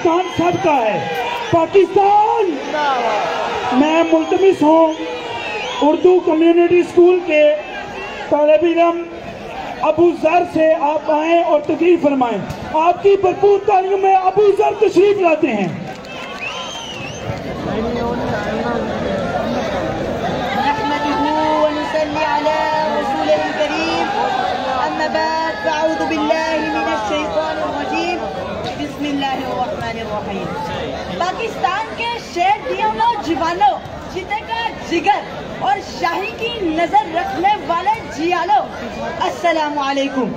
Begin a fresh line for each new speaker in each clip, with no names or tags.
پاکستان سب کا ہے. پاکستان. میں ملتمس ہوں اردو کمیونٹی اسکول کے طالب علم ابو ذر سے آپ آئیں اور تقریر فرمائیں. آپ کی بھرپور تعلیموں میں ابو ذر تشریف لاتے ہیں.
اعوذ باللہ من الشیطان الرجیم بسم اللہ الرحمن الرحیم. پاکستان کے شیر دیوں جوانوں، جتے کا جگر اور شاہی کی نظر رکھنے والے جیالو، السلام علیکم.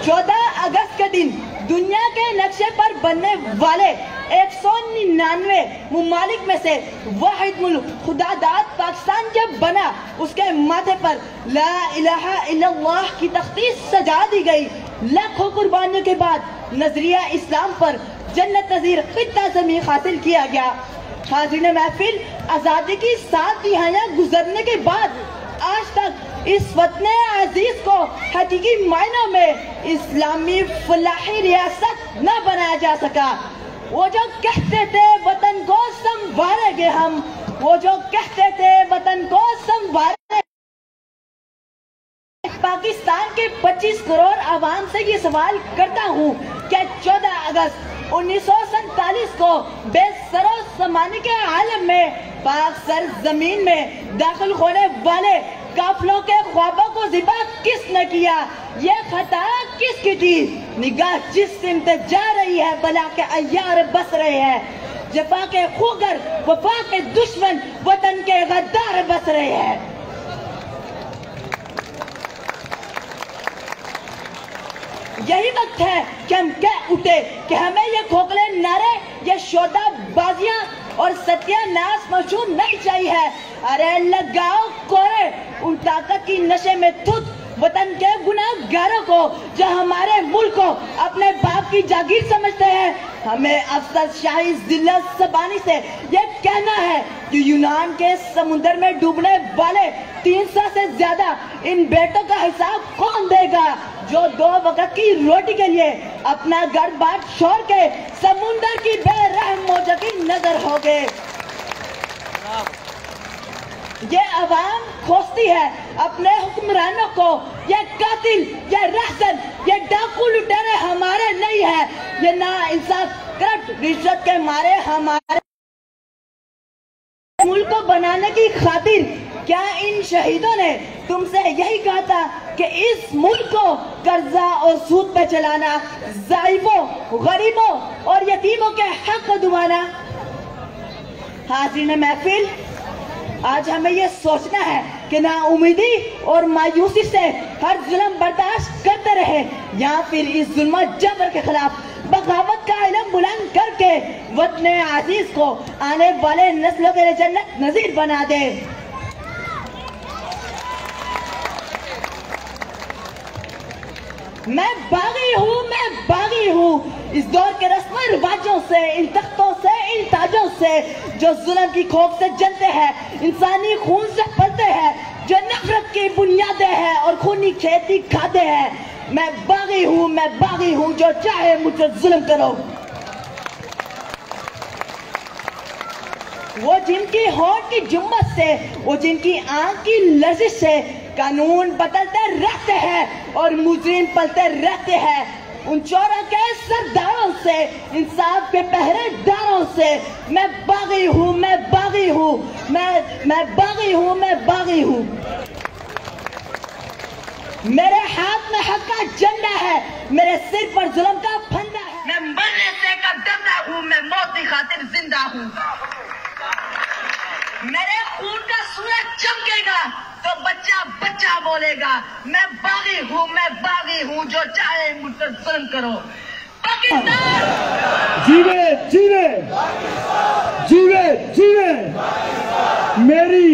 14 اگست کے دن دنیا کے نقشے پر بننے والے 199 ممالک میں سے واحد ملک خدا داد پاکستان جب بنا، اس کے ماتھے پر لا الہ الا اللہ کی تختی سجا دی گئی. لاکھوں قربانیوں کے بعد نظریہ اسلام پر جنت نظیر خطہ زمین حاصل کیا گیا. حاضرین محفل، آزادی کی 7 دہائیاں گزرنے کے بعد آج تک اس وطن عزیز کو حقیقی معنوں میں اسلامی فلاحی ریاست نہ بنایا جا سکا. وہ جو کہتے تھے وطن کو سنواریں گے ہم، وہ جو کہتے تھے وطن کو سنواریں. پاکستان کے 25 کروڑ عوام سے یہ سوال کرتا ہوں کہ 14 اگست 1947 کو بے سر و سامانی کے عالم میں پاک سرزمین میں داخل ہونے والے قافلوں کے خوابوں کو ذبح کس نے کیا؟ یہ خطا کس کی تھی؟ نگاہ جس سمت جا رہی ہے بلا کے ایار بس رہے ہیں. جفا کے خوگر وفا کے دشمن وطن کے غدار بس رہے ہیں. یہی وقت ہے کہ ہم کہہ اٹھے کہ ہمیں یہ کھوکھلے نعرے، یہ شودا بازیاں اور ستیہ ناس مشہور نہیں چاہیے. ارے لگاؤ کورے ان طاقت کی نشے میں تھت وطن کے گناہ گاروں کو جو ہمارے ملک کو اپنے باپ کی جاگیر سمجھتے ہیں. ہمیں افسر شاہی ذلت زبانی سے یہ کہنا ہے کہ یونان کے سمندر میں ڈوبنے والے 300 سے زیادہ ان بیٹوں کا حساب کون دے گا جو 2 وقت کی روٹی کے لیے اپنا گھر بار چھوڑ کے سمندر کی بے رحم موجوں کی نظر ہو گئے. یہ عوام کھوجتی ہے اپنے حکمرانوں کو. یہ قاتل، یہ رہزن، یہ ڈاکو لٹیرے ہمارے نہیں ہے. یہ نا انصاف کرپٹ رشوت کے مارے ہمارے ملک کو بنانے کی خاطر. کیا ان شہیدوں نے تم سے یہی کہا تھا کہ اس ملک کو قرضہ اور سود پہ چلانا، ضعیفوں، غریبوں اور یتیموں کے حق کو دبانا؟ حاضرین محفل، آج ہمیں یہ سوچنا ہے کہ نا امیدی اور مایوسی سے ہر ظلم برداشت کرتے رہے یا پھر اس ظلم و جبر کے خلاف بغاوت کا علم بلند کر کے وطن عزیز کو آنے والے نسلوں کے لیے جنت نظیر بنا دے. میں باغی ہوں، میں باغی ہوں اس دور کے رسم و رواجوں سے، ان تختوں سے، ان تاجوں سے جو ظلم کی کھوک سے جلتے ہیں، انسانی خون سے پلتے ہیں، جو نفرت کی بنیادیں ہیں اور خونی کھیتی کھاتے ہیں. میں باغی ہوں، میں باغی ہوں، جو چاہے مجھ سے ظلم کرو. وہ جن کی ہونٹ کی جمت سے، وہ جن کی آنکھ کی لرزش سے قانون بدلتے رہتے ہیں اور مجرم پلتے رہتے ہیں، ان چوروں کے سرداروں سے، انصاف کے پہرے داروں سے میں باغی ہوں، میں باغی ہوں، میں باغی ہوں، میں باغی ہوں. میرے ہاتھ میں حق کا جھنڈا ہے، میرے سر پر ظلم کا پھندا ہے. میں مرنے سے کب ڈرنا ہوں، میں موت کی خاطر زندہ ہوں. میرے خون کا سورج چمکے گا تو بچہ بچہ بولے گا. میں باغی ہوں، میں باغی ہوں، جو چاہے مجھ پر ظلم کرو. پاکستان
جیوے جیوے جیوے جیوے. میری